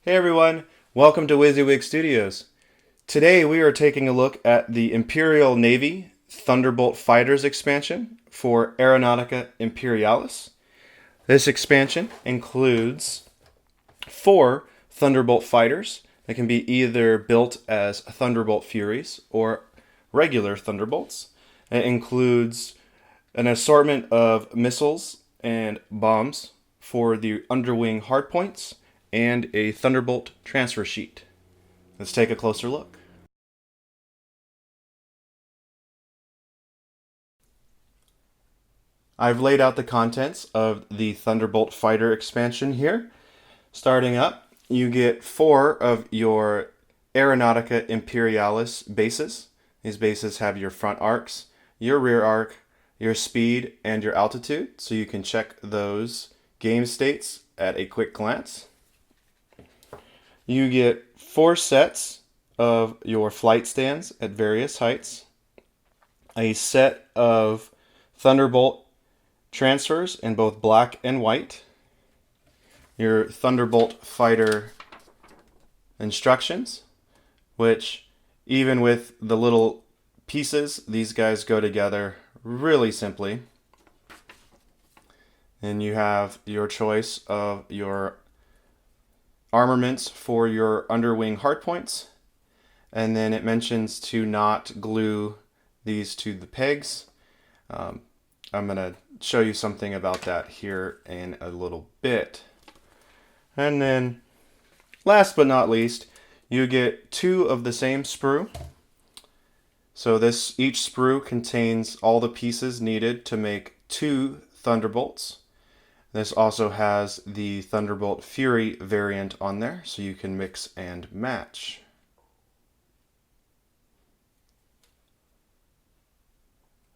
Hey everyone, welcome to WYSIWYG Studios. Today we are taking a look at the Imperial Navy Thunderbolt Fighters expansion for Aeronautica Imperialis. This expansion includes 4 Thunderbolt fighters that can be either built as Thunderbolt Furies or regular Thunderbolts. It includes an assortment of missiles and bombs for the underwing hardpoints and a Thunderbolt transfer sheet. Let's take a closer look. I've laid out the contents of the Thunderbolt Fighter expansion here. Starting up, you get 4 of your Aeronautica Imperialis bases. These bases have your front arcs, your rear arc, your speed, and your altitude, so you can check those game states at a quick glance. You get 4 sets of your flight stands at various heights, a set of Thunderbolt transfers in both black and white, your Thunderbolt fighter instructions, which even with the little pieces, these guys go together really simply. And you have your choice of your armaments for your underwing hardpoints. And then it mentions to not glue these to the pegs. I'm going to show you something about that here in a little bit. And then last but not least, you get 2 of the same sprue. So each sprue contains all the pieces needed to make 2 Thunderbolts. This also has the Thunderbolt Fury variant on there, so you can mix and match.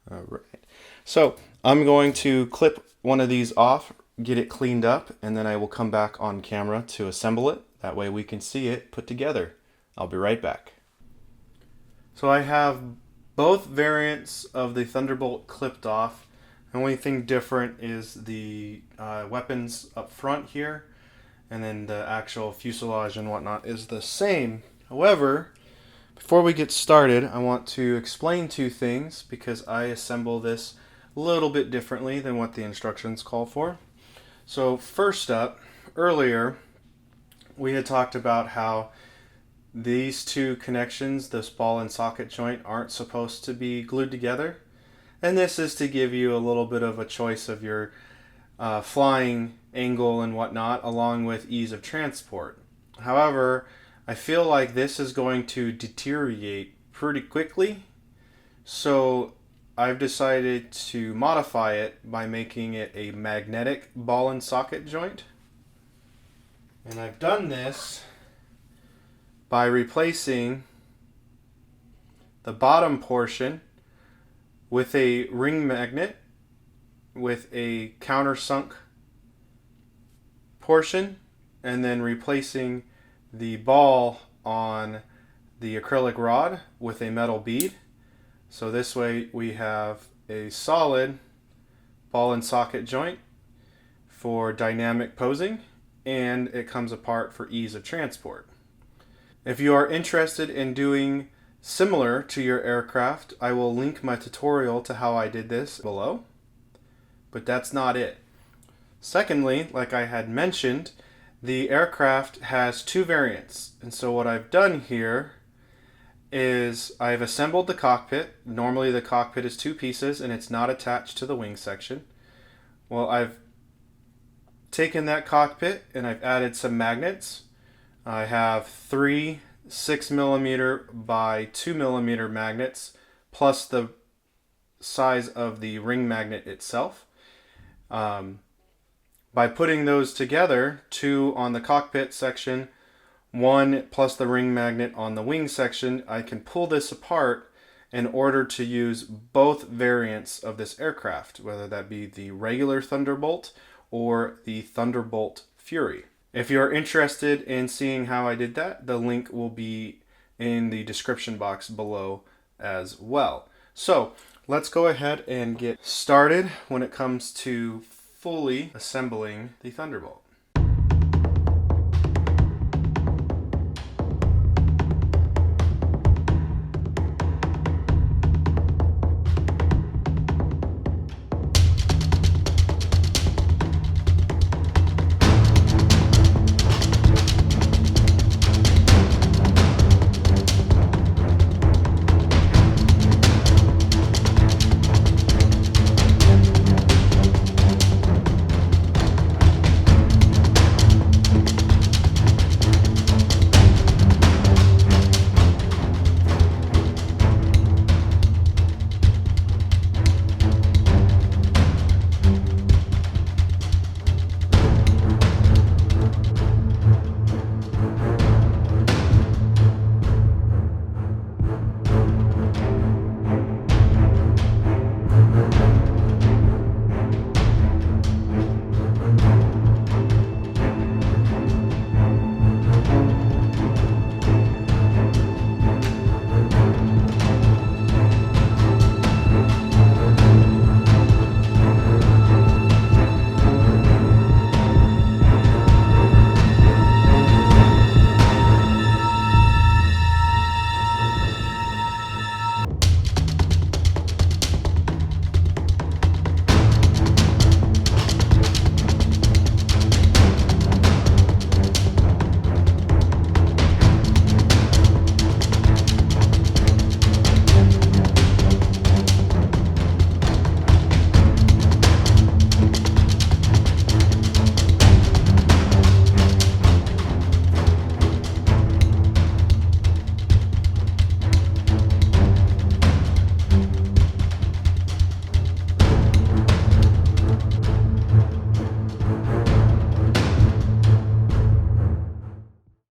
Alright, so I'm going to clip one of these off, get it cleaned up, and then I will come back on camera to assemble it. That way we can see it put together. I'll be right back. So I have both variants of the Thunderbolt clipped off. The only thing different is the weapons up front here, and then the actual fuselage and whatnot is the same. However, before we get started, I want to explain 2 things because I assemble this a little bit differently than what the instructions call for. So first up, earlier we had talked about how these 2 connections, this ball and socket joint, aren't supposed to be glued together. And this is to give you a little bit of a choice of your flying angle and whatnot, along with ease of transport. However, I feel like this is going to deteriorate pretty quickly, so I've decided to modify it by making it a magnetic ball and socket joint. And I've done this by replacing the bottom portion with a ring magnet with a countersunk portion, and then replacing the ball on the acrylic rod with a metal bead. So this way we have a solid ball and socket joint for dynamic posing, and it comes apart for ease of transport. If you are interested in doing similar to your aircraft, I will link my tutorial to how I did this below. But that's not it. Secondly, like I had mentioned, the aircraft has 2 variants. And so what I've done here is I've assembled the cockpit. Normally the cockpit is 2 pieces and it's not attached to the wing section. Well, I've taken that cockpit and I've added some magnets. I have 3 6mm by 2mm magnets plus the size of the ring magnet itself. By putting those together, 2 on the cockpit section, 1 plus the ring magnet on the wing section, I can pull this apart in order to use both variants of this aircraft, whether that be the regular Thunderbolt or the Thunderbolt Fury. If you're interested in seeing how I did that, the link will be in the description box below as well. So let's go ahead and get started when it comes to fully assembling the Thunderbolt.